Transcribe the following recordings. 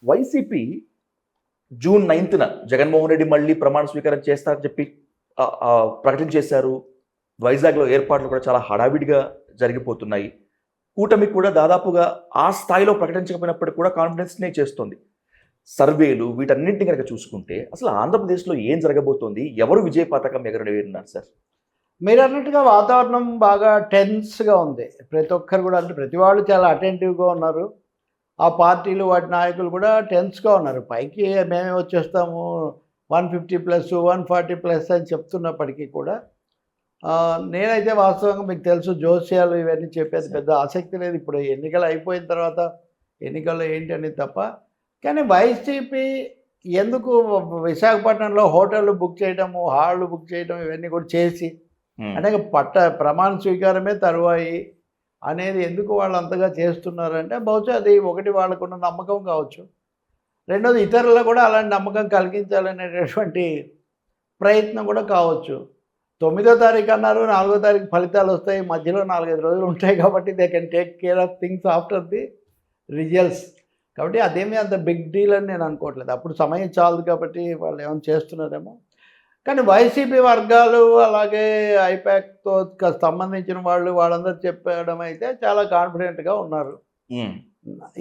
YCP June 9న Jaganmohan Reddy మళ్ళీ ప్రమాణ స్వీకారం చేస్తారని చెప్పి ప్రకటన చేశారు. వైజాగ్‌లో ఏర్పాట్లు కూడా చాలా హడావిడిగా జరిగిపోతున్నాయి. కూటమి కూడా దాదాపుగా ఆ స్థాయిలో ప్రకటించకపోయినప్పటికి కూడా కాన్ఫిడెన్స్‌నే చేస్తోంది. సర్వేలు వీటన్నింటిని గనక చూసుకుంటే అసలు ఆంధ్రప్రదేశ్‌లో ఏం జరగబోతోంది? ఎవరు విజయ పతాకం ఎగరవేయనున్నారు సార్? మీరన్నట్టుగా వాతావరణం బాగా టెన్స్‌గా ఉంది. ప్రతి ఒక్కరు కూడా అంటే ప్రతి వాళ్ళు చాలా అటెంటివ్‌గా ఉన్నారు. ఆ పార్టీలు వాటి నాయకులు కూడా టెన్స్‌గా ఉన్నారు. పైకి మేమే వచ్చేస్తాము 150+, 140+ అని చెప్తున్నప్పటికీ కూడా నేనైతే వాస్తవంగా మీకు తెలుసు జోస్యాలు ఇవన్నీ చెప్పేది పెద్ద ఆసక్తి లేదు. ఇప్పుడు ఎన్నికలు అయిపోయిన తర్వాత ఎన్నికల్లో ఏంటి అనేది తప్ప. కానీ వైసీపీ ఎందుకు విశాఖపట్నంలో హోటళ్ళు బుక్ చేయడము, హాళ్ళు బుక్ చేయడం ఇవన్నీ కూడా చేసి అంటే ప్రమాణ స్వీకారమే తరువాయి అనేది ఎందుకు వాళ్ళు అంతగా చేస్తున్నారంటే బహుశా అది ఒకటి వాళ్ళకున్న నమ్మకం కావచ్చు. రెండోది ఇతరులకు కూడా అలాంటి నమ్మకం కలిగించాలనేటటువంటి ప్రయత్నం కూడా కావచ్చు. 9వ తారీఖు అన్నారు, 4వ తారీఖు ఫలితాలు వస్తాయి, మధ్యలో 4-5 రోజులు ఉంటాయి కాబట్టి they can take care of things after the results. కాబట్టి అదేమీ అంత బిగ్ డీల్ అని నేను అనుకోవట్లేదు. అప్పుడు సమయం చాలదు కాబట్టి వాళ్ళు ఏమైనా చేస్తున్నారేమో. కానీ వైసీపీ వర్గాలు అలాగే ఐపాక్‌తో సంబంధించిన వాళ్ళు వాళ్ళందరూ చెప్పడం అయితే చాలా కాన్ఫిడెంట్‌గా ఉన్నారు.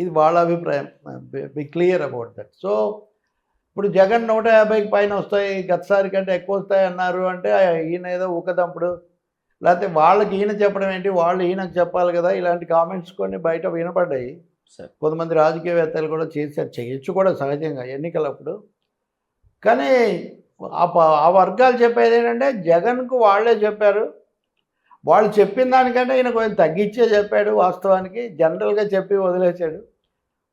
ఇది వాళ్ళ అభిప్రాయం. Be clear about that. So ఇప్పుడు జగన్ 150కి పైన వస్తాయి, గతసారి కంటే ఎక్కువ వస్తాయి అన్నారు అంటే ఈయన ఏదో ఊకదంపుడు. లేకపోతే వాళ్ళకి ఈయన చెప్పడం ఏంటి, వాళ్ళు ఈయనకు చెప్పాలి కదా, ఇలాంటి కామెంట్స్ కొన్ని బయట వినపడ్డాయి. కొంతమంది రాజకీయవేత్తలు కూడా చేశారు, చేయొచ్చు కూడా సహజంగా ఎన్నికలప్పుడు. కానీ ఆ వర్గాలు చెప్పేది ఏంటంటే జగన్కు వాళ్ళే చెప్పారు. వాళ్ళు చెప్పిన దానికంటే ఈయన కొంచెం తగ్గించే చెప్పాడు. వాస్తవానికి జనరల్గా చెప్పి వదిలేశాడు.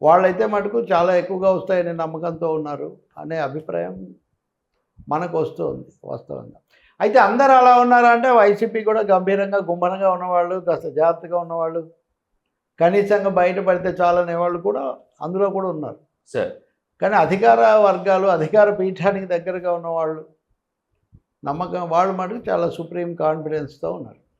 వాళ్ళైతే మటుకు చాలా ఎక్కువగా వస్తాయనే నమ్మకంతో ఉన్నారు అనే అభిప్రాయం మనకు వస్తుంది వాస్తవంగా. అయితే అందరూ అలా ఉన్నారా అంటే వైసీపీ కూడా గంభీరంగా గుమ్మరంగా ఉన్నవాళ్ళు, కాస్త జాగ్రత్తగా ఉన్నవాళ్ళు, కనీసంగా బయటపడితే చాలనేవాళ్ళు కూడా అందులో కూడా ఉన్నారు సార్. కానీ అధికార వర్గాలు, అధికార పీఠానికి దగ్గరగా ఉన్నవాళ్ళు నమ్మకం వాళ్ళు మటుకు చాలా సుప్రీం కాన్ఫిడెన్స్తో ఉన్నారు.